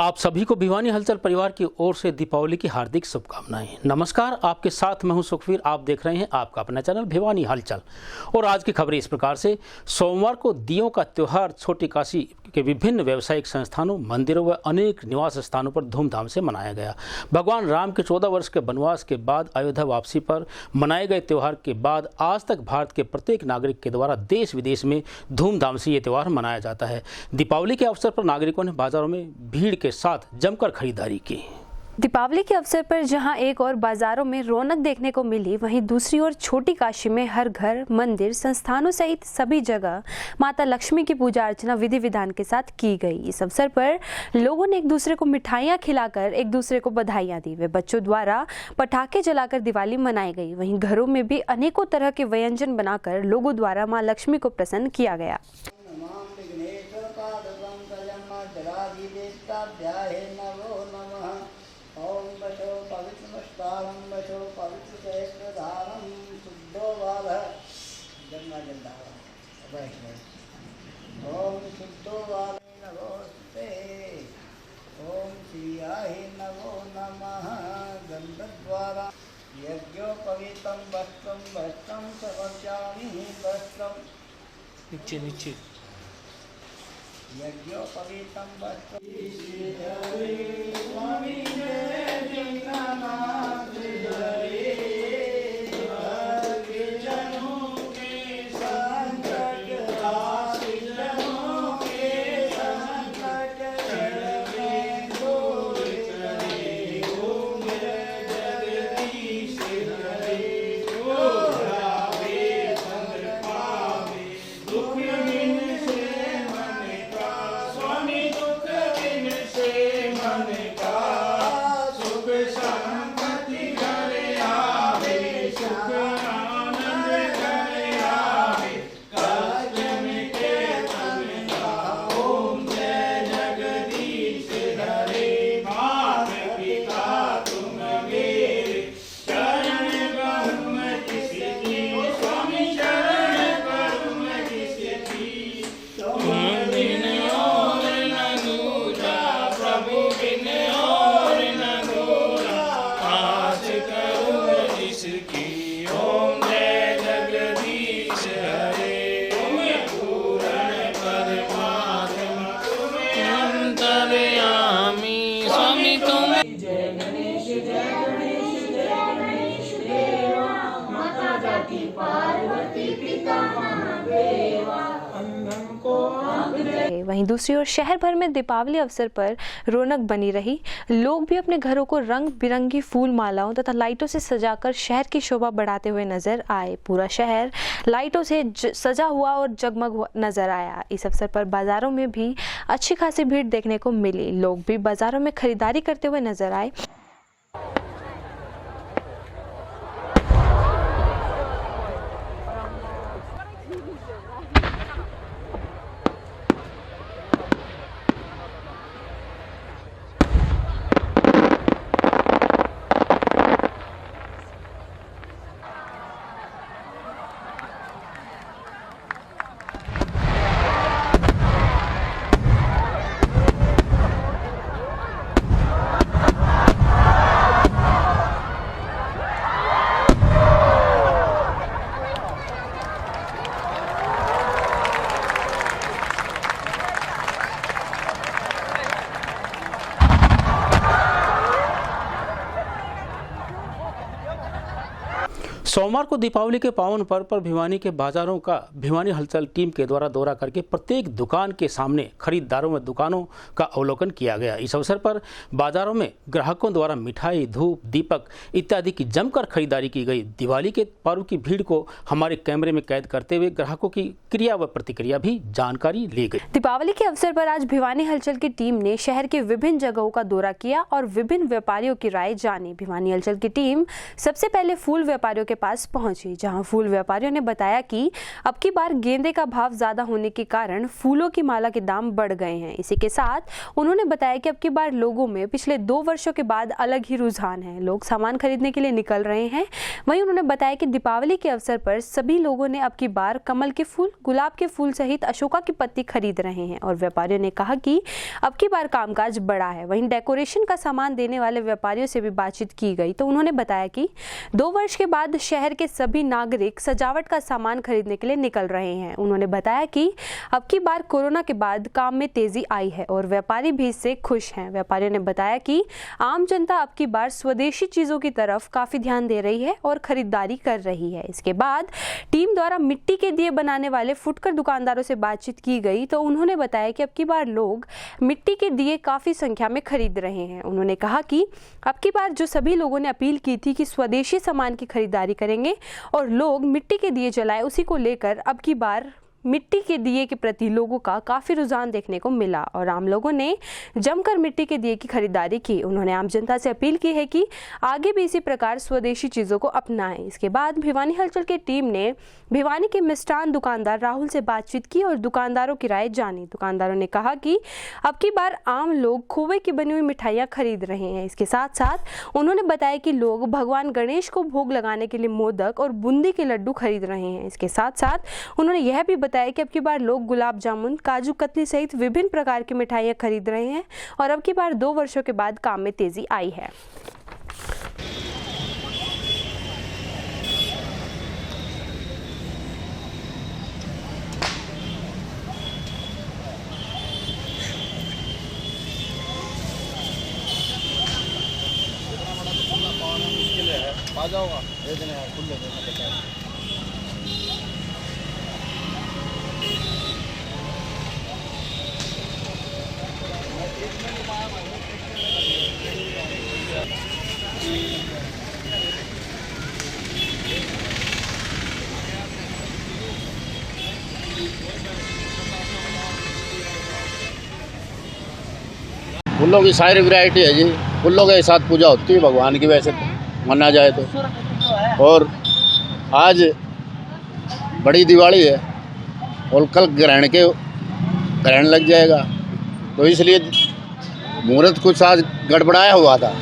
आप सभी को भिवानी हलचल परिवार की ओर से दीपावली की हार्दिक शुभकामनाएं। नमस्कार, आपके साथ मैं हूं सुखवीर। आप देख रहे हैं आपका अपना चैनल भिवानी हलचल। और आज की खबरें इस प्रकार से। सोमवार को दियों का त्यौहार छोटी काशी के विभिन्न व्यावसायिक संस्थानों, मंदिरों व अनेक निवास स्थानों पर धूमधाम से मनाया गया। भगवान राम के 14 वर्ष के वनवास के बाद अयोध्या वापसी पर मनाए गए त्यौहार के बाद आज तक भारत के प्रत्येक नागरिक के द्वारा देश विदेश में धूमधाम से ये त्यौहार मनाया जाता है। दीपावली के अवसर पर नागरिकों ने बाजारों में भीड़ के साथ जमकर खरीदारी की। दीपावली के अवसर पर जहां एक और बाजारों में रौनक देखने को मिली, वहीं दूसरी ओर छोटी काशी में हर घर, मंदिर, संस्थानों सहित सभी जगह माता लक्ष्मी की पूजा अर्चना विधि विधान के साथ की गई। इस अवसर पर लोगों ने एक दूसरे को मिठाइयां खिलाकर एक दूसरे को बधाइयां दी व बच्चों द्वारा पटाखे जलाकर दिवाली मनाई गई। वहीं घरों में भी अनेकों तरह के व्यंजन बनाकर लोगों द्वारा माँ लक्ष्मी को प्रसन्न किया गया। ओम बचो पवित्रमस्तारं बचो पवित्रचैत्रधारं शुद्धोवाद जन्माजन्दारं ओम शुद्धोवाद नमोस्ते ओम श्रियाहि नमो नमः गन्धद्वारा यज्ञोपवीतं वस्त्रं वस्त्रं समर्पयामि वस्त्रं नीचे यज्ञोपवीतं वस्त्रं स्वामी वहीं दूसरी ओर शहर भर में दीपावली अवसर पर रौनक बनी रही। लोग भी अपने घरों को रंग बिरंगी फूल मालाओं तथा लाइटों से सजाकर शहर की शोभा बढ़ाते हुए नजर आए। पूरा शहर लाइटों से सजा हुआ और जगमग नजर आया। इस अवसर पर बाजारों में भी अच्छी खासी भीड़ देखने को मिली। लोग भी बाजारों में खरीदारी करते हुए नजर आए। सोमवार को दीपावली के पावन पर्व पर भिवानी के बाजारों का भिवानी हलचल टीम के द्वारा दौरा करके प्रत्येक दुकान के सामने खरीदारों में दुकानों का अवलोकन किया गया। इस अवसर पर बाजारों में ग्राहकों द्वारा मिठाई, धूप, दीपक इत्यादि की जमकर खरीदारी की गई। दिवाली के पर्व की भीड़ को हमारे कैमरे में कैद करते हुए ग्राहकों की क्रिया व प्रतिक्रिया भी जानकारी ली गई। दीपावली के अवसर पर आज भिवानी हलचल की टीम ने शहर के विभिन्न जगहों का दौरा किया और विभिन्न व्यापारियों की राय जानी। भिवानी हलचल की टीम सबसे पहले फूल व्यापारियों के पास पहुंची, जहां फूल व्यापारियों ने बताया कि अब की बार गेंदे का भाव ज़्यादा होने के कारण फूलों की माला के दाम बढ़ गए हैं। इसी के साथ उन्होंने बताया कि अब की बार लोगों में पिछले 2 वर्षों के बाद अलग ही रुझान है, लोग सामान खरीदने के लिए निकल रहे हैं। वहीं उन्होंने बताया कि दीपावली के अवसर पर सभी लोगों ने अब की बार कमल के फूल, गुलाब के फूल सहित अशोका की पत्ती खरीद रहे हैं और व्यापारियों ने कहा कि अब की बार कामकाज बढ़ा है। वहीं डेकोरेशन का सामान देने वाले व्यापारियों से भी बातचीत की गई तो उन्होंने बताया कि 2 वर्ष के बाद शहर के सभी नागरिक सजावट का सामान खरीदने के लिए निकल रहे हैं। उन्होंने बताया कि अब की बार कोरोना के बाद काम में तेजी आई है और व्यापारी भी इससे खुश हैं। व्यापारियों ने बताया कि आम जनता अब की बार स्वदेशी चीजों की तरफ काफी ध्यान दे रही है और खरीदारी कर रही है। इसके बाद टीम द्वारा मिट्टी के दिए बनाने वाले फुटकर दुकानदारों से बातचीत की गई तो उन्होंने बताया कि अब की बार लोग मिट्टी के दिए काफी संख्या में खरीद रहे हैं। उन्होंने कहा कि अब की बार जो सभी लोगों ने अपील की थी कि स्वदेशी सामान की खरीदारी करेंगे और लोग मिट्टी के दिए जलाए, उसी को लेकर अब की बार मिट्टी के दिए के प्रति लोगों का काफ़ी रुझान देखने को मिला और आम लोगों ने जमकर मिट्टी के दिए की खरीदारी की। उन्होंने आम जनता से अपील की है कि आगे भी इसी प्रकार स्वदेशी चीज़ों को अपनाएं। इसके बाद भिवानी हलचल की टीम ने भिवानी के मिष्ठान दुकानदार राहुल से बातचीत की और दुकानदारों की राय जानी। दुकानदारों ने कहा कि अब की बार आम लोग खोए की बनी हुई मिठाइयाँ खरीद रहे हैं। इसके साथ साथ उन्होंने बताया कि लोग भगवान गणेश को भोग लगाने के लिए मोदक और बूंदी के लड्डू खरीद रहे हैं। इसके साथ साथ उन्होंने यह भी बताया कि अब की बार लोग गुलाब जामुन, काजू कतली सहित विभिन्न प्रकार की मिठाइयां खरीद रहे हैं और अब की बार 2 वर्षों के बाद काम में तेजी आई है। आ जाओगा दे देना है, खुले देना बेटा। फूलों की सारी वैरायटी है जी। फूलों के साथ पूजा होती है भगवान की, वैसे तो माना जाए तो। और आज बड़ी दिवाली है और कल ग्रहण लग जाएगा, तो इसलिए मुहूर्त कुछ आज गड़बड़ाया हुआ था।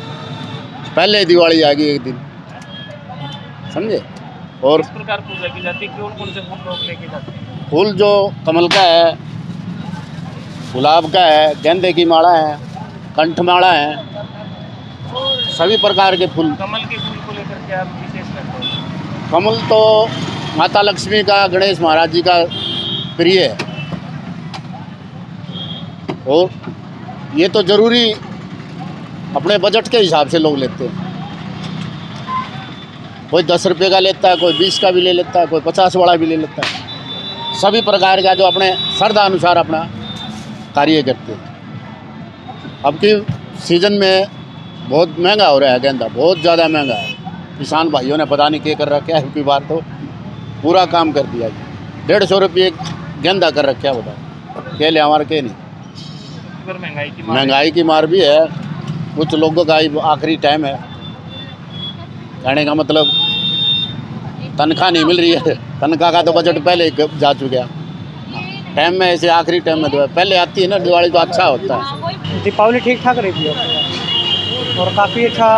पहले दिवाली आएगी एक दिन, समझे। और किस प्रकार पूजा की जाती है, कौन से फूल लोग लेके जाते हैं? फूल जो कमल का है, गुलाब का है, गेंदे की माला है, कंठमाला है, सभी प्रकार के फूल। कमल के फूल को लेकर क्या विशेष करते हैं? कमल तो माता लक्ष्मी का, गणेश महाराज जी का प्रिय है और ये तो जरूरी अपने बजट के हिसाब से लोग लेते हैं। कोई 10 रुपये का लेता है, कोई 20 का भी ले लेता है, कोई 50 वाला भी ले लेता है। सभी प्रकार का जो अपने श्रद्धा अनुसार अपना कार्य करते हैं। अब की सीज़न में बहुत महंगा हो रहा है गेंदा, बहुत ज़्यादा महंगा है। किसान भाइयों ने पता नहीं क्या कर रखा है, की बार तो पूरा काम कर दिया जी। 150 रुपये गेंदा कर रखा है, बताओ के ले हमारे के नहीं। महंगाई की मार भी है। कुछ लोगों का आखिरी टाइम है, कहने का मतलब तनख्वाह नहीं मिल रही है। तनख्वाह का तो बजट पहले ही जा चुका टाइम में, ऐसे आखिरी टाइम में तो पहले आती है ना दिवाली, तो अच्छा होता है। दीपावली ठीक ठाक रही थी और काफ़ी अच्छा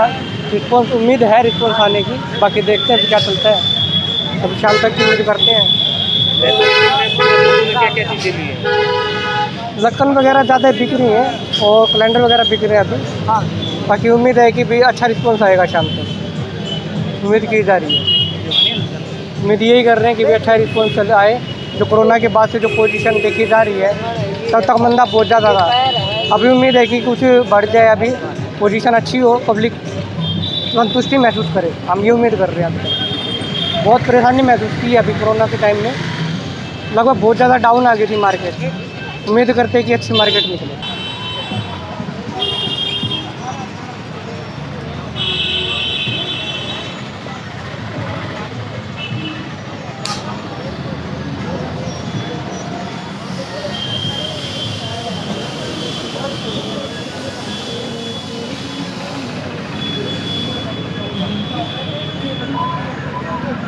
रिस्पॉन्स, उम्मीद है रिस्पॉन्स आने की। बाकी देखते हैं क्या चलता है, अभी शाम तक की उम्मीद करते हैं। क्या क्या चीज़ें ली है? लक्कन वगैरह ज़्यादा बिक रही हैं और कैलेंडर वगैरह बिक रहे हैं अभी। हाँ, बाकी उम्मीद है कि भी अच्छा रिस्पॉन्स आएगा शाम तक, उम्मीद की जा रही है। उम्मीद यही कर रहे हैं कि भी अच्छा रिस्पॉन्स आए। जो कोरोना के बाद से जो पोजीशन देखी जा रही है, तब तक मंदा बहुत ज़्यादा था। अभी उम्मीद है कि कुछ बढ़ जाए, अभी पोजीशन अच्छी हो, पब्लिक संतुष्टि महसूस करे। हम ये उम्मीद कर रहे हैं। अभी तक बहुत परेशानी महसूस की है अभी कोरोना के टाइम में, लगभग बहुत ज़्यादा डाउन आ गई थी मार्केट। उम्मीद करते हैं कि अच्छी मार्केट निकले।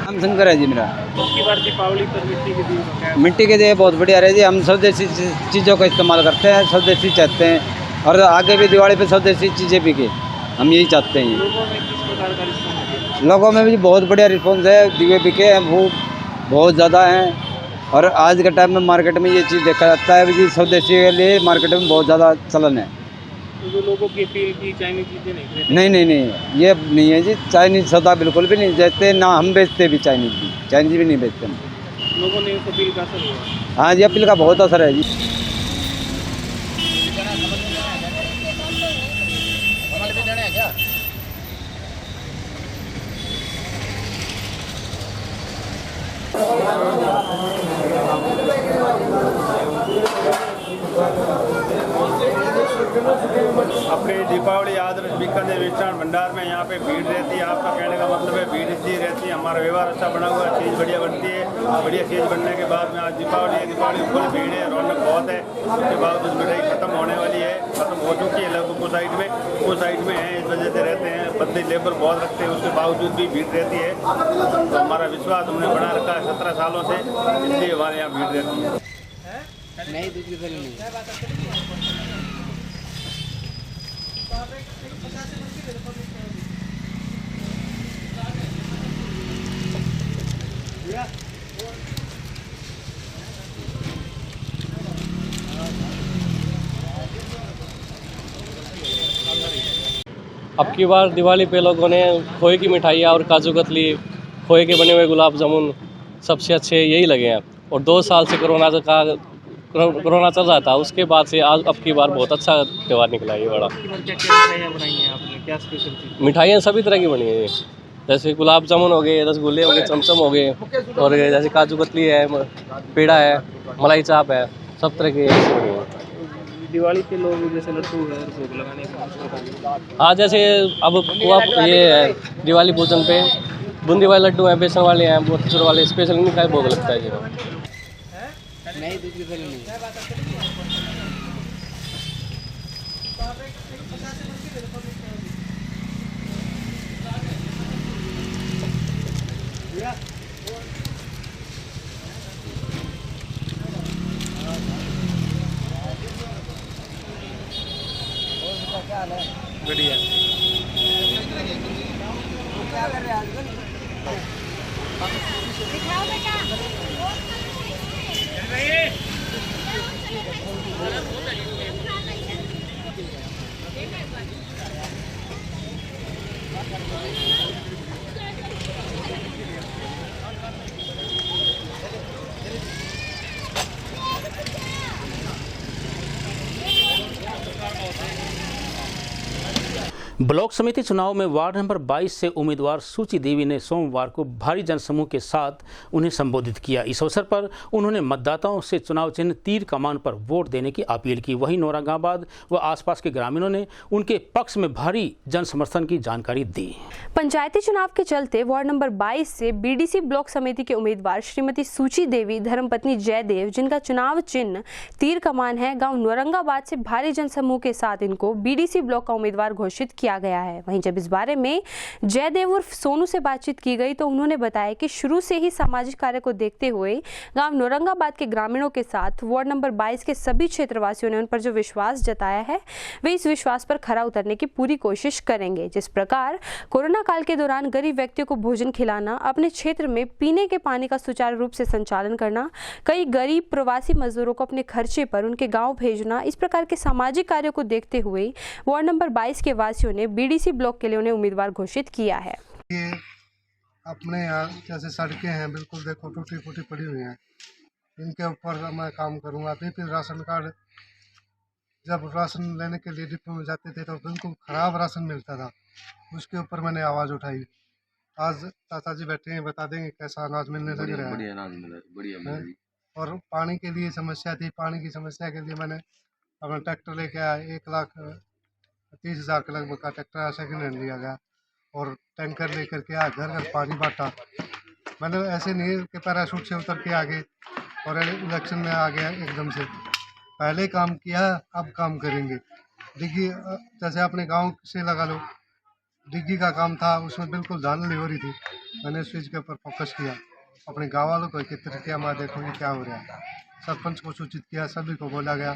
नाम शंकर है जी मेरा। की बार दीपावली पर मिट्टी के दीयों का क्या मिट्टी के दिए बहुत बढ़िया रहे जी। हम स्वदेशी चीज़ों का इस्तेमाल करते हैं, स्वदेशी चाहते हैं और आगे भी दिवाली पे स्वदेशी चीज़ें बिके, हम यही चाहते हैं। लोगों में किस प्रकार का रिस्पॉन्स है? लोगों में भी बहुत बढ़िया रिस्पॉन्स है, दिए बिके हैं, वो बहुत ज़्यादा हैं। और आज के टाइम में मार्केट में ये चीज़ देखा जाता है जी, स्वदेशी के लिए मार्केट में बहुत ज़्यादा चलन है। तो जो लोगों की अपील की चाइनीज चीज़ें नहीं खरीदते? नहीं, ये नहीं है जी। चाइनीज़ सौदा बिल्कुल भी नहीं बेचते, ना हम बेचते भी चाइनीज़ भी नहीं बेचते हम। लोगों ने उस अपील का असर हुआ? हाँ जी, अपील का बहुत असर है जी। अपनी दीपावली आदर्श बीकानेर मिष्ठान भंडार में यहाँ पे भीड़ रहती है। आपका कहने का मतलब है भीड़ इसलिए रहती है, हमारा व्यवहार अच्छा बना हुआ है, चीज़ बढ़िया बनती है। बढ़िया चीज़ बनने के बाद में आज दीपावली है, दीपावली में फुल भीड़ है, रौनक बहुत है। उसके बावजूद मिठाई खत्म होने वाली है, खत्म हो चुकी है लगभग कुछ साइड में है, इस वजह से रहते हैं। बंदे लेबर बहुत रखते हैं, उसके बावजूद भी भीड़ रहती है। तो हमारा विश्वास हमने बना रखा है 17 सालों से, इसलिए हमारे यहाँ भीड़ रहती है। नहीं दूसरी वाली नहीं। अब की बार दिवाली पे लोगों ने खोए की मिठाइयाँ और काजू कतली, खोए के बने हुए गुलाब जामुन सबसे अच्छे यही लगे हैं। और 2 साल से कोरोना चल रहा था, उसके बाद से आज अब की बार बहुत अच्छा त्यौहार निकला ये बड़ा। क्या मिठाइयाँ बनाई हैं आपने, क्या स्पेशल चीज़? मिठाइयाँ सभी तरह की बनी है ये, जैसे गुलाब जामुन हो गए, रसगुल्ले हो गए, चमचम हो गए, और जैसे काजू कतली है, पेड़ा है, मलाई चाप है, सब तरह के बनी है। दिवाली पे लोग जैसे लड्डू है भोग लगाने का? हाँ, जैसे अब ये है दिवाली भोजन पे बूंदी वाले लड्डू हैं, बेसन वाले हैं, मोतीचूर वाले, स्पेशल इनका भोग लगता है जी। नहीं दूसरी वाली नहीं। बढ़िया। ब्लॉक समिति चुनाव में वार्ड नंबर 22 से उम्मीदवार सूची देवी ने सोमवार को भारी जनसमूह के साथ उन्हें संबोधित किया। इस अवसर पर उन्होंने मतदाताओं से चुनाव चिन्ह तीर कमान पर वोट देने की अपील की। वहीं नौरंगाबाद व आसपास के ग्रामीणों ने उनके पक्ष में भारी जन समर्थन की जानकारी दी। पंचायती चुनाव के चलते वार्ड नंबर 22 से बीडीसी ब्लॉक समिति के उम्मीदवार श्रीमती सूची देवी धर्मपत्नी जयदेव, जिनका चुनाव चिन्ह तीर कमान है, गांव नौरंगाबाद से भारी जनसमूह के साथ इनको बीडीसी ब्लॉक का उम्मीदवार घोषित किया गया है। वहीं जब इस बारे में जयदेव उर्फ सोनू से बातचीत की गई तो उन्होंने बताया कि शुरू से ही सामाजिक कार्य को देखते हुए गांव नौरंगाबाद के ग्रामीणों के साथ वार्ड नंबर 22 के सभी क्षेत्रवासियों ने उन पर जो विश्वास जताया है वे इस विश्वास पर खरा उतरने की पूरी कोशिश करेंगे। जिस प्रकार कोरोना काल के दौरान गरीब व्यक्तियों को भोजन खिलाना, अपने क्षेत्र में पीने के पानी का सुचारू रूप से संचालन करना, कई गरीब प्रवासी मजदूरों को अपने खर्चे पर उनके गाँव भेजना, इस प्रकार के सामाजिक कार्यों को देखते हुए वार्ड नंबर 22 के वासियों ने बीडीसी ब्लॉक के लिए उन्हें उम्मीदवार घोषित किया है। ये अपने यहाँ जैसे सड़कें हैं बिल्कुल देखो टूटी फूटी पड़ी हुई हैं, इनके ऊपर मैं काम करूँगा। फिर राशन कार्ड जब राशन लेने के लिए डिपो में जाते थे तो बिल्कुल ख़राब राशन मिलता था, उसके ऊपर मैंने आवाज़ उठाई। आज चाचा जी बैठे हैं, बता देंगे कैसा अनाज मिलने लग रहा है। बढ़िया अनाज मिला, बढ़िया। और पानी के लिए समस्या थी, पानी की समस्या के लिए मैंने अपना ट्रैक्टर लेके आया, 1,30,000 के लगभग का ट्रैक्टर सेकेंड हैंड लिया गया और टैंकर लेकर के आ घर घर पानी बांटा। मैंने ऐसे नहीं कि पैराशूट से उतर के आ गए और इलेक्शन में आ गया एकदम से। पहले काम किया, अब काम करेंगे। देखिए जैसे अपने गांव से लगा लो, डिग्गी का काम था, उसमें बिल्कुल धांधली हो रही थी। मैंने उस चीज़ के ऊपर फोकस किया, अपने गाँव वालों को एकत्रित किया, मैं देखो ये क्या हो रहा है। सरपंच को सूचित किया, सभी को बोला गया,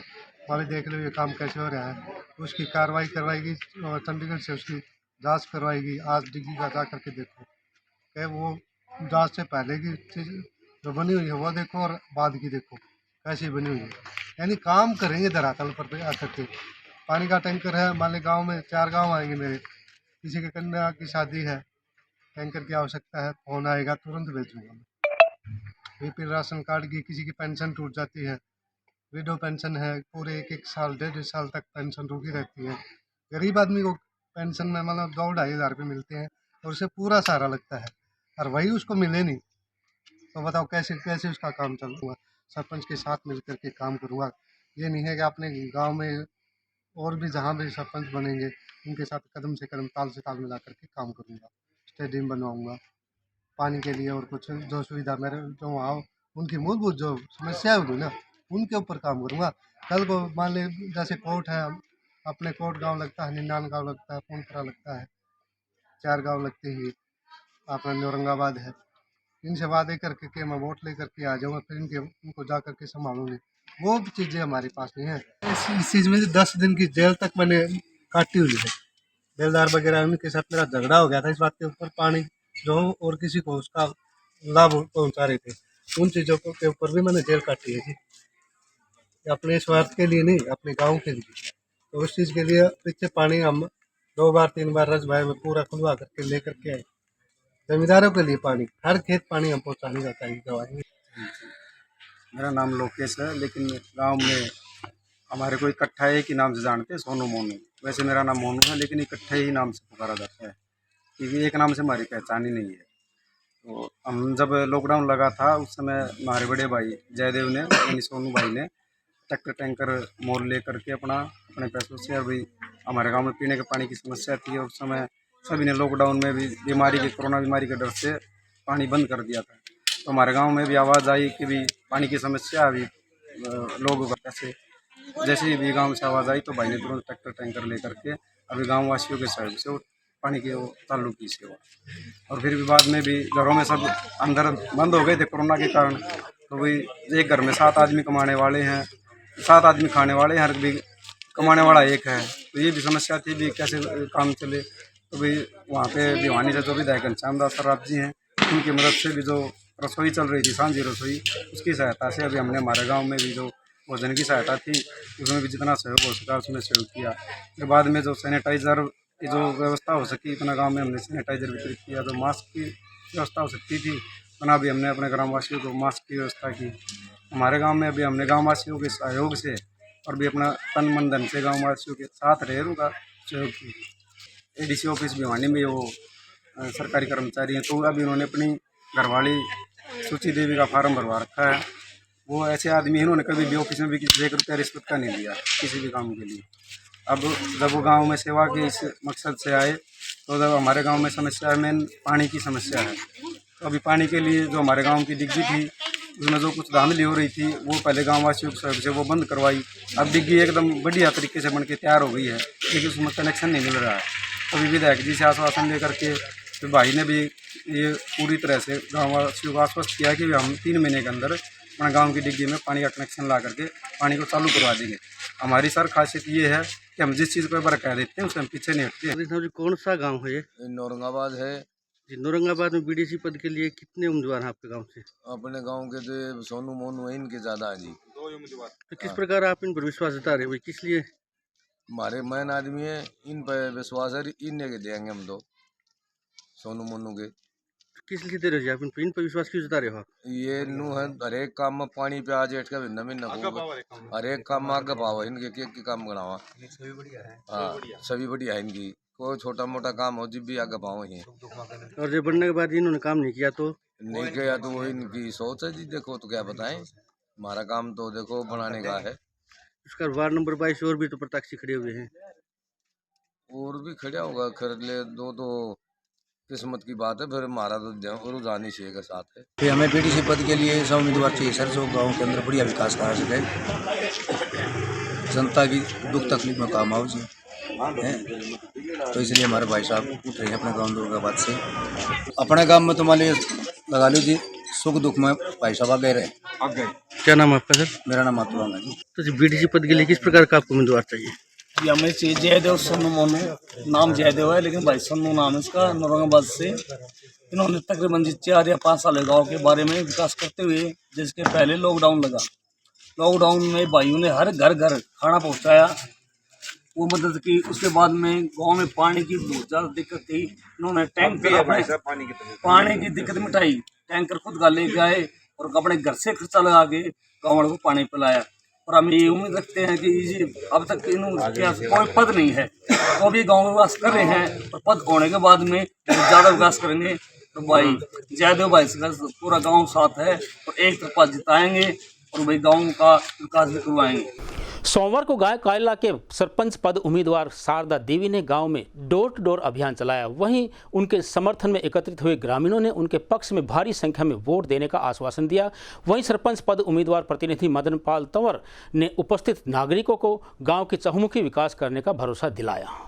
भाई देख लो ये काम कैसे हो रहा है। उसकी कार्रवाई करवाएगी और चंडीगढ़ से उसकी जांच करवाएगी। आज डिग्गी का जा करके देखो कि वो जांच से पहले की चीज़ जो बनी हुई है वो देखो और बाद की देखो कैसी बनी हुई है। यानी काम करेंगे धरातल पर आकर के। पानी का टैंकर है, मान लीजिए गाँव में 4 गाँव आएंगे मेरे, किसी के कन्या की शादी है, टैंकर की आवश्यकता है, फोन आएगा तुरंत भेजूंगा मैं। बीपीएल राशन कार्ड की, किसी की पेंशन टूट जाती है, विडो पेंशन है, पूरे 1 साल 1.5 साल तक पेंशन रुकी रहती है। गरीब आदमी को पेंशन में मतलब 2-2.5 हज़ार रुपये मिलते हैं और उससे पूरा सहारा लगता है, और वही उसको मिले नहीं तो बताओ कैसे कैसे उसका काम चलूँगा। सरपंच के साथ मिल करके काम करूँगा। ये नहीं है कि अपने गाँव में और भी जहाँ भी सरपंच बनेंगे उनके साथ कदम से कदम, ताल से ताल मिला करके काम करूँगा। स्टेडियम बनवाऊँगा पानी के लिए, और कुछ जो सुविधा मेरे जो वहाँ उनकी मूलभूत जो समस्या होगी ना उनके ऊपर काम करूँगा। कल को मान ली जैसे कोर्ट है, अपने कोर्ट गांव लगता है, निन्यान गांव लगता है, पूनखरा लगता है, 4 गांव लगते ही अपना औरंगाबाद है। इनसे वादे करके कि मैं वोट लेकर के आ जाऊँगा, फिर उनको जा करके संभालूंगी, वो भी चीज़ें हमारे पास नहीं है। इस चीज़ में 10 दिन की जेल तक मैंने काटी हुई है। बेलदार वगैरह उनके साथ मेरा झगड़ा हो गया था इस बात के ऊपर, पानी जो और किसी को उसका लाभ पहुंचा रहे थे, उन चीज़ों के ऊपर भी मैंने जेल काटी है जी। अपने स्वार्थ के लिए नहीं, अपने गांव के लिए। तो उस चीज़ के लिए पीछे पानी हम 2 बार 3 बार रस भाई में पूरा खुलवा करके ले करके आए। जमींदारों के लिए पानी, हर खेत पानी हम पहुँचाने जाता है दवाई। मेरा नाम लोकेश है, लेकिन गांव में हमारे को इकट्ठा एक ही नाम से जानते हैं, सोनू मोनू। वैसे मेरा नाम मोनू है, लेकिन इकट्ठे ही नाम से पुकारा जाता है, क्योंकि एक नाम से हमारी पहचान ही नहीं है। तो हम जब लॉकडाउन लगा था उस समय हमारे बड़े भाई जयदेव ने, यानी सोनू भाई ने, ट्रैक्टर टैंकर मोल ले करके अपने पैसों से, अभी हमारे गांव में पीने के पानी की समस्या थी, और उस समय सभी ने लॉकडाउन में भी कोरोना बीमारी के डर से पानी बंद कर दिया था। तो हमारे गांव में भी आवाज़ आई कि भी पानी की समस्या अभी लोगों का कैसे, जैसे ही भी गांव से आवाज़ आई तो भाई ने तुरंत ट्रैक्टर टैंकर ले करके अभी गाँव वासियों के सहयोग से पानी की चालू की सेवा। और फिर भी बाद में भी घरों में सब अंदर बंद हो गए थे कोरोना के कारण। तो वही एक घर में 7 आदमी कमाने वाले हैं, 7 आदमी खाने वाले हैं, हर भी कमाने वाला एक है। तो ये भी समस्या थी भी कैसे काम चले। तो भाई वहाँ पे भिवानी से जो विधायक घनश्याम दास सराफ जी हैं, उनकी मदद से भी जो रसोई चल रही थी, सांझी रसोई, उसकी सहायता से अभी हमने हमारे गाँव में भी जो भोजन की सहायता थी उसमें भी जितना सहयोग हो सका उसमें सहयोग किया। फिर बाद में जो सैनिटाइज़र की जो व्यवस्था हो सकी इतना गांव में हमने सैनिटाइज़र वितरित किया। जो मास्क की व्यवस्था हो सकती थी उतना भी हमने अपने ग्रामवासियों को मास्क की व्यवस्था की। हमारे गांव में अभी हमने गांववासियों के सहयोग से और भी अपना तन मन धन से गांववासियों के साथ रह का सहयोग की। एडीसी ऑफिस भिवानी में वो सरकारी कर्मचारी हैं, तो अभी उन्होंने अपनी घरवाली सूची देवी का फार्म भरवा रखा है। वो ऐसे आदमी हैं, उन्होंने कभी भी ऑफिस में भी किसी 1 रुपया रिश्वत का नहीं दिया किसी भी काम के लिए। अब जब वो गांव में सेवा के इस मकसद से आए तो जब हमारे गांव में समस्या मेन पानी की समस्या है, तो अभी पानी के लिए जो हमारे गांव की डिग्गी थी उसमें जो कुछ धांधली हो रही थी वो पहले गाँव वासियों से वो बंद करवाई। अब डिग्गी एकदम बढ़िया तरीके से बन के तैयार हो गई है, लेकिन उसमें कनेक्शन नहीं मिल रहा है। अभी विधायक जी से आश्वासन लेकर के फिर भाई ने भी ये पूरी तरह से गाँव वासियों को आश्वस्त किया कि हम 3 महीने के अंदर अपने गांव की डिग्गी में पानी का कनेक्शन ला करके पानी को चालू करवा देंगे। हमारी सर खासियत ये है कि हम जिस चीज़ को एक बार कह देते हैं उससे हम पीछे नहीं हटते। कौन सा गांव है ये? औरंगाबाद है। औरंगाबाद में बीडीसी पद के लिए कितने उम्मीदवार हैं आपके गांव से? अपने गांव के जो सोनू मोनू है इनके ज़्यादा है जी। 2 उम्मीदवार। तो किस प्रकार आप इन पर विश्वास जता रहे हो, किस लिए? हमारे मैन आदमी है, इन पर विश्वास है, इन्हें के देंगे हम तो सोनू मोनू के। किस लिए दे रहे हो आप इन पर विश्वास क्यों जता रहे हो आप? ये नू है हर एक काम में पानी पे आज एट का भिन्न भिन्न हर एक काम में आगे पाओ इनके के काम करावा। सभी बढ़िया है। हाँ सभी बढ़िया है इनकी, कोई छोटा मोटा काम हो जब भी आगे पाओ ही। और जब बनने के बाद इन्होंने काम नहीं किया तो? नहीं किया तो वो इनकी सोच है जी। देखो तो क्या बताएं, हमारा काम तो देखो बनाने का है। उसका वार्ड नंबर 22 और भी तो प्रत्याशी खड़े हुए हैं। और भी खड़ा होगा खरीद ले दो तो किस्मत की बात है, फिर हमारा तो रुझान ही के साथ है। फिर हमें बीडीसी पद के लिए 100 उम्मीदवार चाहिए सर, जो गाँव के अंदर बढ़िया विकास करा सके, जनता की दुख तकलीफ में काम आओ जी। हैं, तो इसलिए हमारे भाई साहब उठ रहे हैं अपने गांव दुर्गाबाद से। अपने गांव में तुम्हारे लिए लगा लो जी, सुख दुख में भाई साहब आगे रहे। क्या नाम है आपका सर? मेरा नाम मातुराम है जी। तो जी बीडीसी पद के लिए किस प्रकार का आपको उम्मीदवार चाहिए? जी हमें चाहिए जयदेव सोनू मोनू, नाम जयदेव है लेकिन भाई सोनू नाम है इसका, औरंगाबाद से। इन्होंने तकरीबन जी 4 या 5 साल गाँव के बारे में विकास करते हुए, जिसके पहले लॉकडाउन लगा, लॉकडाउन में भाइयों ने हर घर घर खाना पहुंचाया, वो मदद की। उसके बाद में गांव में पानी की बहुत ज़्यादा दिक्कत थी, इन्होंने टैंकर अपने पानी की दिक्कत मिटाई, टैंकर खुद का ले गए और अपने घर से खर्चा लगा के गाँव वालों को पानी पिलाया। और हम ये उम्मीद रखते हैं कि ये अब तक इनके कोई पद नहीं है तो भी गाँव में विकास कर रहे हैं, और पद होने के बाद में ज़्यादा विकास करेंगे तो भाई जयदेव भाई से पूरा गाँव साथ है और एक तरफा जिताएंगे और भाई गाँव का विकास भी करवाएंगे। सोमवार को गाय कायला के सरपंच पद उम्मीदवार शारदा देवी ने गांव में डोर टू डोर अभियान चलाया। वहीं उनके समर्थन में एकत्रित हुए ग्रामीणों ने उनके पक्ष में भारी संख्या में वोट देने का आश्वासन दिया। वहीं सरपंच पद उम्मीदवार प्रतिनिधि मदन पाल तंवर ने उपस्थित नागरिकों को गांव के चहुमुखी विकास करने का भरोसा दिलाया।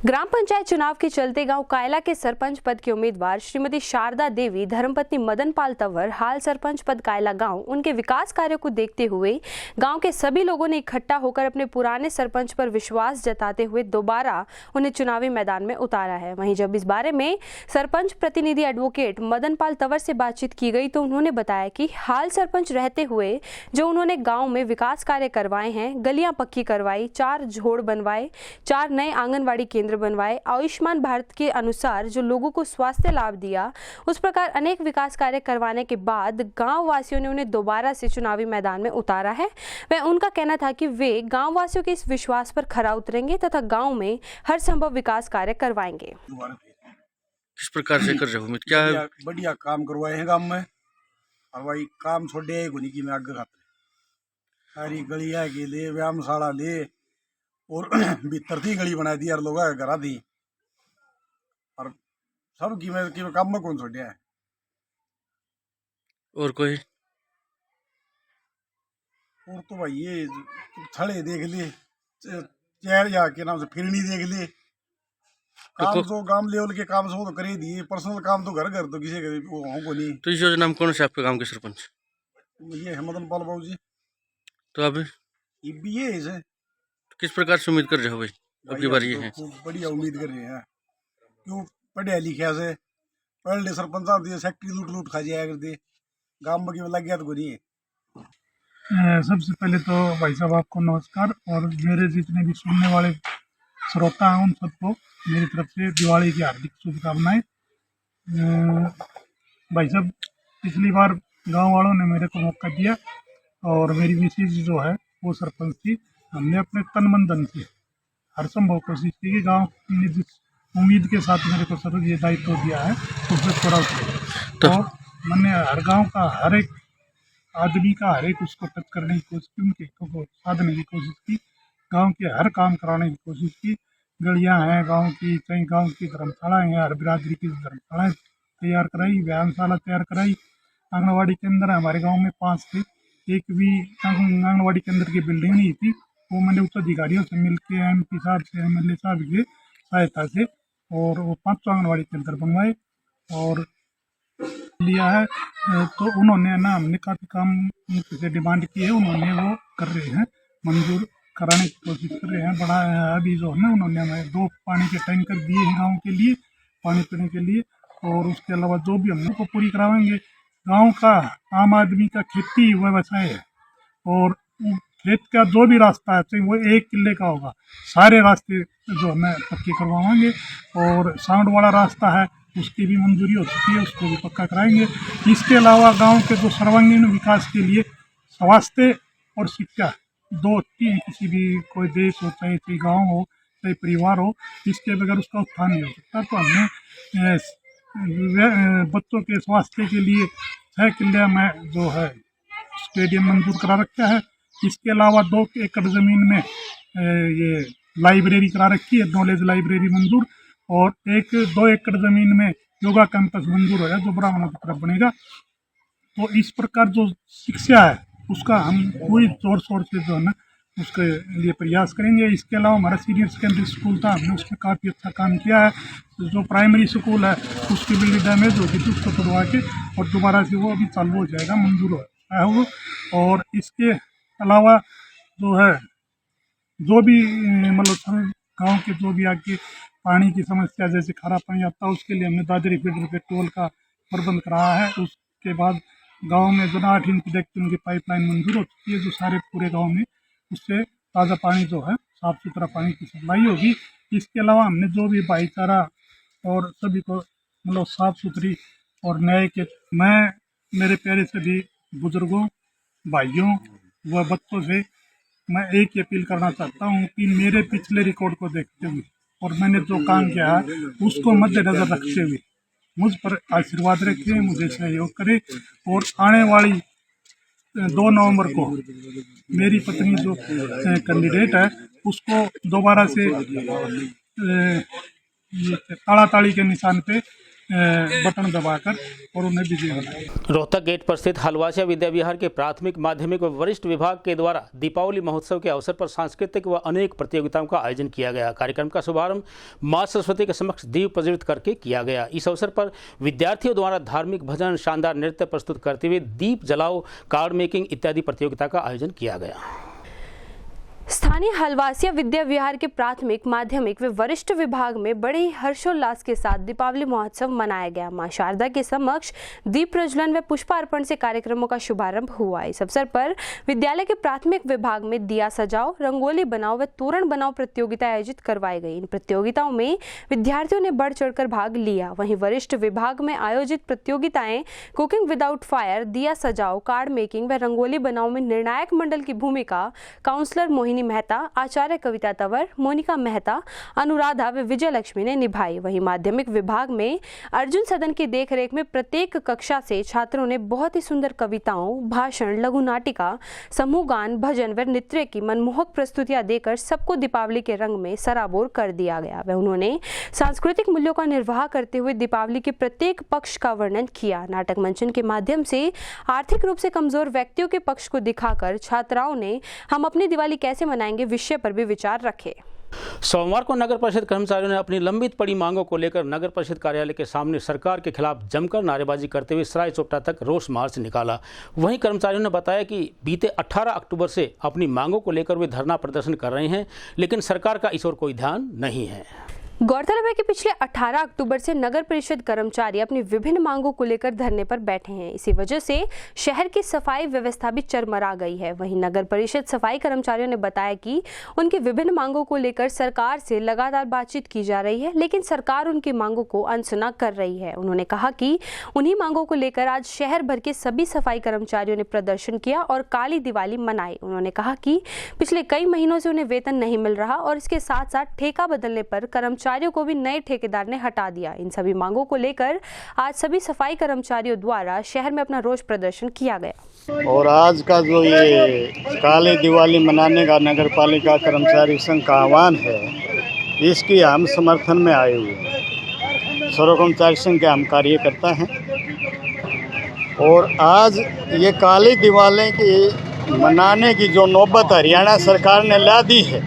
ग्राम पंचायत चुनाव के चलते गांव कायला के सरपंच पद के उम्मीदवार श्रीमती शारदा देवी, धर्मपत्नी मदन पाल तंवर, हाल सरपंच पद कायला गांव, उनके विकास कार्यों को देखते हुए गांव के सभी लोगों ने इकट्ठा होकर अपने पुराने सरपंच पर विश्वास जताते हुए दोबारा उन्हें चुनावी मैदान में उतारा है। वहीं जब इस बारे में सरपंच प्रतिनिधि एडवोकेट मदन पाल तंवर से बातचीत की गई तो उन्होंने बताया कि हाल सरपंच रहते हुए जो उन्होंने गाँव में विकास कार्य करवाए हैं, गलियां पक्की करवाई, 4 झोड़ बनवाए, 4 नए आंगनबाड़ी केंद्र बनवाए, आयुष्मान भारत के अनुसार जो लोगों को स्वास्थ्य लाभ दिया, उस प्रकार अनेक विकास कार्य करवाने के बाद गांव वासियों ने उन्हें दोबारा से चुनावी मैदान में उतारा है। वह उनका कहना था कि वे गांव वासियों के इस विश्वास पर खरा उतरेंगे तथा गांव में हर संभव विकास कार्य करवाएंगे। किस प्रकार से कर रहे हो? क्या बढ़िया काम करवाए हैं गांव में, और भाई काम छोड़े गुनी की में आगे खाते सारी गलियां के लिए व्यायामशाला ले और भीतर थी गली बना दी और लोग करा दी, और सब की काम में कौन छोड़िया है। और कोई और तो भाई ये छड़े देख लिए, चेयर या के नाम से फिरनी देख लिए, काम तो गांव लेवल के काम से वो तो कर ही दिए, पर्सनल काम तो घर घर तो किसी को नहीं। तो इस योजना में कौन से आपके गांव के सरपंच? ये है मदन पाल बाबू जी। तो अब ये है किस प्रकार से उम्मीद कर रहे हो भाई अब की बार? ये है बढ़िया उम्मीद कर रहे हैं, क्यों पढ़िया लिखा से पहले सरपंच साहब दिए सेक्टरी लूट खा जाया करते, गांव में लग गया तो नहीं है। सबसे पहले तो भाई साहब आपको नमस्कार, और मेरे जितने भी सुनने वाले श्रोता हैं उन सबको मेरी तरफ से दिवाली की हार्दिक शुभकामनाएं। भाई साहब पिछली बार गांव वालों ने मेरे को मौका दिया और मेरी मिसेज जो है वो सरपंच थी। हमने अपने तन मन धन से हर संभव कोशिश की कि गांव ने जिस उम्मीद के साथ मेरे को सर ये दायित्व दिया है उसमें थोड़ा तो मैंने हर गांव का हर एक आदमी का हर एक उसको टच करने की कोशिश की, उनके हितों को साधने की कोशिश की, गांव के हर काम कराने की कोशिश की। गलियां हैं गांव की, कई गांव की धर्मशालाएँ हैं, हर बिरादरी की धर्मशालाएँ तैयार कराई, व्यायामशाला तैयार कराई। आंगनबाड़ी केंद्र हमारे गाँव में 5 थे, एक भी आंगनबाड़ी केंद्र की बिल्डिंग नहीं थी, वो मैंने उच्च अधिकारियों से मिलकर MP साहब से, MLA साहब की सहायता से और वो 5 आंगनबाड़ी केंद्र बनवाए और लिया है। तो उन्होंने ना हमने काफ़ी काम उनसे डिमांड की है, उन्होंने वो कर रहे हैं, मंजूर कराने की कोशिश कर रहे हैं। बड़ा अभी जो है ना उन्होंने हमें 2 पानी के टैंकर दिए हैं गाँव के लिए पानी पीने के लिए, और उसके अलावा जो भी हम लोग को पूरी कराएंगे। गाँव का आम आदमी का खेती व्यवसाय है और खेत का जो भी रास्ता है चाहे वो 1 किले का होगा, सारे रास्ते जो हमें पक्के करवाएंगे। और साउंड वाला रास्ता है उसकी भी मंजूरी हो चुकी है, उसको भी पक्का कराएंगे। इसके अलावा गांव के जो सर्वांगीण विकास के लिए स्वास्थ्य और शिक्षा 2 किसी भी कोई देश हो, चाहे गाँव हो, चाहे परिवार हो, इसके बगैर उसका उत्थान नहीं हो सकता। तो हमने बच्चों के स्वास्थ्य के लिए 6 किले में जो है स्टेडियम मंजूर करा रखा है। इसके अलावा 2 एकड़ ज़मीन में ये लाइब्रेरी करा रखी है, नॉलेज लाइब्रेरी मंजूर, और 2 एकड़ ज़मीन में योगा कैंपस मंजूर होगा जो ब्राह्मणों की तरफ बनेगा। तो इस प्रकार जो शिक्षा है उसका हम पूरी जोर शोर से जो है ना उसके लिए प्रयास करेंगे। इसके अलावा हमारा सीनियर सेकेंडरी स्कूल था, हमने उसमें काफ़ी अच्छा काम किया है। जो प्राइमरी स्कूल है उसकी बिल्डिंग डैमेज होगी तो उसको तोड़वा के और दोबारा से वो अभी चालू हो जाएगा, मंजूर है वो। और इसके अलावा जो है जो भी मतलब सभी गाँव के जो भी आगे पानी की समस्या जैसे खारा पानी आता है उसके लिए हमने दादरी फीडर पे टोल का प्रबंध कराया है। उसके बाद गांव में जो 8 इंच डेक्टन की पाइपलाइन मंजूर हो चुकी है, जो सारे पूरे गांव में उससे ताज़ा पानी जो है साफ़ सुथरा पानी की सप्लाई होगी। इसके अलावा हमने जो भी भाईचारा और सभी को मतलब साफ़ सुथरी और न्याय के मैं मेरे प्यारे सभी बुजुर्गों भाइयों व बच्चों से मैं एक ही अपील करना चाहता हूँ कि मेरे पिछले रिकॉर्ड को देखते हुए और मैंने जो काम किया है उसको मद्देनजर रखते हुए मुझ पर आशीर्वाद रखें, मुझे सहयोग करें और आने वाली 2 नवंबर को मेरी पत्नी जो कैंडिडेट है उसको दोबारा से ताड़ाताड़ी के निशान पे बटन दबाकर और उन्हें विजयी बनाए। रोहतक गेट पर स्थित हलवासिया विद्या विहार के प्राथमिक माध्यमिक व वरिष्ठ विभाग के द्वारा दीपावली महोत्सव के अवसर पर सांस्कृतिक व अनेक प्रतियोगिताओं का आयोजन किया गया। कार्यक्रम का शुभारंभ मां सरस्वती के समक्ष दीप प्रज्वलित करके किया गया। इस अवसर पर विद्यार्थियों द्वारा धार्मिक भजन, शानदार नृत्य प्रस्तुत करते हुए दीप जलाओ, कार्ड मेकिंग इत्यादि प्रतियोगिता का आयोजन किया गया। स्थानीय हलवासिया विद्या विहार के प्राथमिक, माध्यमिक व वरिष्ठ विभाग में बड़े ही हर्षोल्लास के साथ दीपावली महोत्सव मनाया गया। मां शारदा के समक्ष दीप प्रज्वलन व पुष्पार्पण से कार्यक्रमों का शुभारंभ हुआ। इस अवसर पर विद्यालय के प्राथमिक विभाग में दिया सजाओ, रंगोली बनाओ व तोरण बनाओ प्रतियोगिता आयोजित करवाई गई। इन प्रतियोगिताओं में विद्यार्थियों ने बढ़ चढ़कर भाग लिया। वहीं वरिष्ठ विभाग में आयोजित प्रतियोगिताएं कुकिंग विदाउट फायर, दिया सजाओ, कार्ड मेकिंग व रंगोली बनाओ में निर्णायक मंडल की भूमिका काउंसलर मोहिनी मेहता, आचार्य कविता तंवर, मोनिका मेहता, अनुराधा व विजय लक्ष्मी ने निभाई। वहीं माध्यमिक विभाग में अर्जुन सदन की देखरेख में प्रत्येक कक्षा से छात्रों ने बहुत ही सुंदर कविताओं, भाषण, लघु नाटिका, समूह गान, भजन व नृत्य की मनमोहक प्रस्तुतियां देकर सबको दीपावली के रंग में सराबोर कर दिया गया। वह उन्होंने सांस्कृतिक मूल्यों का निर्वाह करते हुए दीपावली के प्रत्येक पक्ष का वर्णन किया। नाटक मंचन के माध्यम से आर्थिक रूप से कमजोर व्यक्तियों के पक्ष को दिखाकर छात्राओं ने हम अपनी दिवाली कैसे मनाएंगे विषय पर भी विचार रखे। सोमवार को नगर परिषद कर्मचारियों ने अपनी लंबित पड़ी मांगों को लेकर नगर परिषद कार्यालय के सामने सरकार के खिलाफ जमकर नारेबाजी करते हुए सराय चौपटा तक रोष मार्च निकाला। वहीं कर्मचारियों ने बताया कि बीते 18 अक्टूबर से अपनी मांगों को लेकर वे धरना प्रदर्शन कर रहे हैं, लेकिन सरकार का इस ओर कोई ध्यान नहीं है। गौरतलब है कि पिछले 18 अक्टूबर से नगर परिषद कर्मचारी अपनी विभिन्न मांगों को लेकर धरने पर बैठे हैं। इसी वजह से शहर की सफाई व्यवस्था भी चरमरा गई है। वहीं नगर परिषद सफाई कर्मचारियों ने बताया कि उनकी विभिन्न मांगों को लेकर सरकार से लगातार बातचीत की जा रही है, लेकिन सरकार उनकी मांगों को अनसुना कर रही है। उन्होंने कहा कि उन्हीं मांगों को लेकर आज शहर भर के सभी सफाई कर्मचारियों ने प्रदर्शन किया और काली दिवाली मनाई। उन्होंने कहा कि पिछले कई महीनों से उन्हें वेतन नहीं मिल रहा और इसके साथ साथ ठेका बदलने पर कर्मचारियों को भी नए ठेकेदार ने हटा दिया। इन सभी मांगों को लेकर आज सभी सफाई कर्मचारियों द्वारा शहर में अपना रोष प्रदर्शन किया गया। और आज का जो ये काली दिवाली मनाने का नगर पालिका कर्मचारी संघ का आह्वान है, इसकी हम समर्थन में आए हुए हैं। सर्व कर्मचारी संघ के हम कार्यकर्ता हैं और आज ये काली दिवाली की मनाने की जो नौबत हरियाणा सरकार ने ला दी है,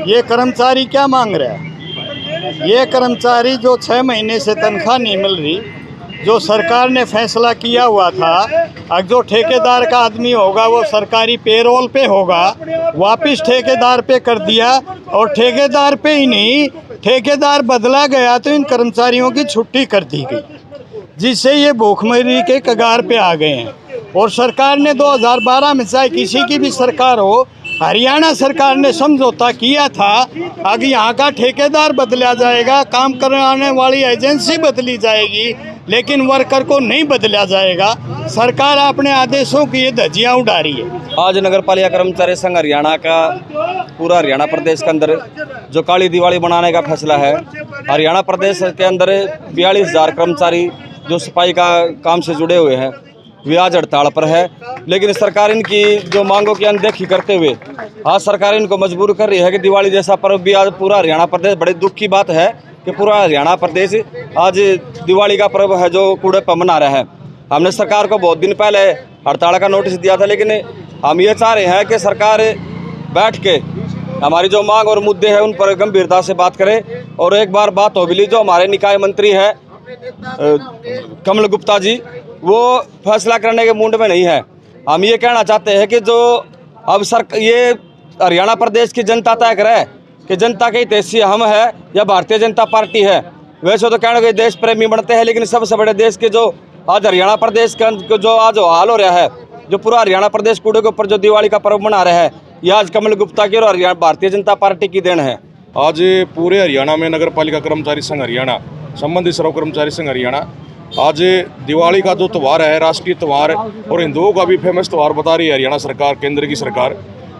ये कर्मचारी क्या मांग रहा है? ये कर्मचारी जो 6 महीने से तनख्वाह नहीं मिल रही, जो सरकार ने फैसला किया हुआ था अब जो ठेकेदार का आदमी होगा वो सरकारी पेरोल पे होगा, वापस ठेकेदार पे कर दिया। और ठेकेदार पे ही नहीं, ठेकेदार बदला गया तो इन कर्मचारियों की छुट्टी कर दी गई, जिससे ये भूखमरी के कगार पे आ गए हैं। और सरकार ने 2012 में, चाहे किसी की भी सरकार हो, हरियाणा सरकार ने समझौता किया था आगे यहाँ का ठेकेदार बदला जाएगा, काम कराने वाली एजेंसी बदली जाएगी, लेकिन वर्कर को नहीं बदला जाएगा। सरकार अपने आदेशों की ये धज्जियाँ उड़ा रही है। आज नगर पालिका कर्मचारी संघ हरियाणा का पूरा हरियाणा प्रदेश के अंदर जो काली दिवाली बनाने का फैसला है, हरियाणा प्रदेश के अंदर 42,000 कर्मचारी जो सफाई का काम से जुड़े हुए हैं वे आज हड़ताल पर है। लेकिन सरकार इनकी जो मांगों की अनदेखी करते हुए आज सरकार इनको मजबूर कर रही है कि दिवाली जैसा पर्व भी आज पूरा हरियाणा प्रदेश, बड़े दुख की बात है कि पूरा हरियाणा प्रदेश आज दिवाली का पर्व है जो कूड़े पर मना रहा है। हमने सरकार को बहुत दिन पहले हड़ताल का नोटिस दिया था, लेकिन हम ये चाह रहे हैं कि सरकार बैठ के हमारी जो मांग और मुद्दे हैं उन पर गंभीरता से बात करें। और एक बार बात हो मिली, जो हमारे निकाय मंत्री है कमल गुप्ता जी, वो फैसला करने के मूड में नहीं है। हम ये कहना चाहते हैं कि जो अब ये हरियाणा प्रदेश की जनता तय करे कि जनता के हितैषी हम है या भारतीय जनता पार्टी है। वैसे तो कहना कि देश प्रेमी बनते हैं, लेकिन सबसे बड़े देश के जो आज हरियाणा प्रदेश का जो आज हाल हो रहा है, जो पूरा हरियाणा प्रदेश कूड़े के ऊपर जो दिवाली का पर्व मना रहे हैं, ये आज कमल गुप्ता की और हरियाणा भारतीय जनता पार्टी की देन है। आज पूरे हरियाणा में नगर पालिका कर्मचारी संघ हरियाणा, संबंधित सर्व कर्मचारी संघ हरियाणा आज दिवाली का जो त्यौहार है, राष्ट्रीय त्यौहार और हिंदुओं का भी फेमस त्यौहार बता रही है हरियाणा सरकार, केंद्र की सरकार,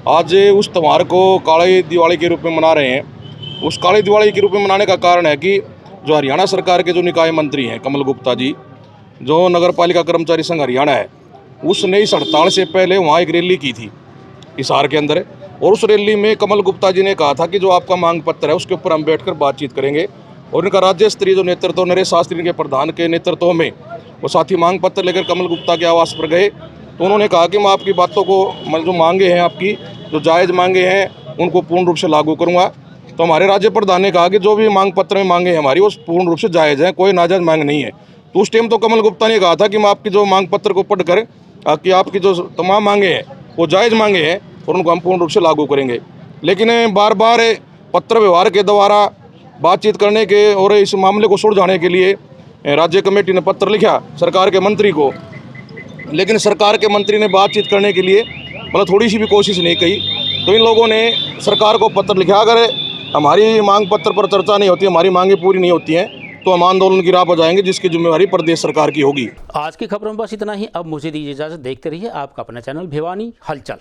आज उस त्यौहार को काली दिवाली के रूप में मना रहे हैं। उस काली दिवाली के रूप में मनाने का कारण है कि जो हरियाणा सरकार के जो निकाय मंत्री हैं कमल गुप्ता जी, जो नगर पालिका कर्मचारी संघ हरियाणा है, उसने इस हड़ताल से पहले वहाँ एक रैली की थी हिसार के अंदर, और उस रैली में कमल गुप्ता जी ने कहा था कि जो आपका मांग पत्र है उसके ऊपर हम बैठकर बातचीत करेंगे। और इनका राज्य स्तरीय जो नेतृत्व, नरेश शास्त्री के प्रधान के नेतृत्व में वो साथी मांग पत्र लेकर कमल गुप्ता के आवास पर गए। तो उन्होंने कहा कि मैं आपकी बातों को, जो मांगे हैं आपकी, जो जायज़ मांगे हैं, उनको पूर्ण रूप से लागू करूँगा। तो हमारे राज्य प्रधान ने कहा कि जो भी मांग पत्र में मांगे हैं हमारी, वो पूर्ण रूप से जायज़ है, कोई नाजायज़ मांग नहीं है। तो उस टाइम तो कमल गुप्ता ने कहा था कि मैं आपकी जो मांग पत्र को पढ़कर कि आपकी जो तमाम मांगे हैं वो जायज़ मांगे हैं और उनको हम पूर्ण रूप से लागू करेंगे। लेकिन बार बार पत्र व्यवहार के द्वारा बातचीत करने के और इस मामले को सुलझाने के लिए राज्य कमेटी ने पत्र लिखा सरकार के मंत्री को, लेकिन सरकार के मंत्री ने बातचीत करने के लिए मतलब थोड़ी सी भी कोशिश नहीं की। तो इन लोगों ने सरकार को पत्र लिखा, अगर हमारी मांग पत्र पर चर्चा नहीं होती, हमारी मांगें पूरी नहीं होती हैं, तो हम आंदोलन की राह पर जाएंगे, जिसकी जिम्मेवारी प्रदेश सरकार की होगी। आज की खबरों में बस इतना ही। अब मुझे दीजिए इजाजत। देखते रहिए आपका अपना चैनल भिवानी हलचल।